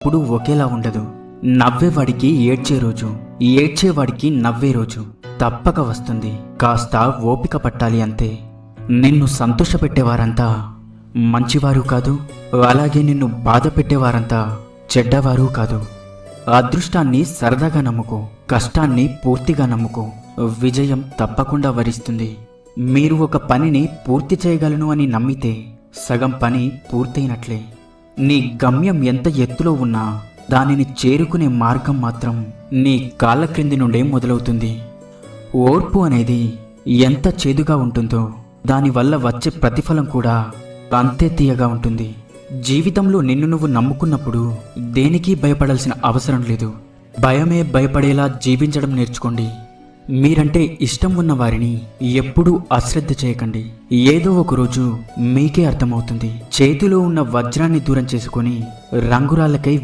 ఎప్పుడూ ఒకేలా ఉండదు. నవ్వేవాడికి ఏడ్చే రోజు, ఏడ్చేవాడికి నవ్వే రోజు తప్పక వస్తుంది. కాస్త ఓపిక పట్టాలి అంతే. నిన్ను సంతోషపెట్టేవారంతా మంచివారు కాదు, అలాగే నిన్ను బాధ పెట్టేవారంతా చెడ్డవారు కాదు. అదృష్టాన్ని సరదాగా నమ్ముకో, కష్టాన్ని పూర్తిగా నమ్ముకో. విజయం తప్పకుండా వరిస్తుంది. మీరు ఒక పనిని పూర్తి చేయగలను అని నమ్మితే సగం పని పూర్తయినట్లే. నీ గమ్యం ఎంత ఎత్తులో ఉన్నా దానిని చేరుకునే మార్గం మాత్రం నీ కాళ్ళ క్రింది నుండే మొదలవుతుంది. ఓర్పు అనేది ఎంత చేదుగా ఉంటుందో దానివల్ల వచ్చే ప్రతిఫలం కూడా అంతే తీయగా ఉంటుంది. జీవితంలో నిన్ను నువ్వు నమ్ముకున్నప్పుడు దేనికి భయపడాల్సిన అవసరం లేదు. భయమే భయపడేలా జీవించడం నేర్చుకోండి. మీరంటే ఇష్టం ఉన్న వారిని ఎప్పుడూ అశ్రద్ధ చేయకండి. ఏదో ఒక రోజు మీకే అర్థమవుతుంది. చేతిలో ఉన్న వజ్రాన్ని దూరం చేసుకొని రంగురాళ్ళకై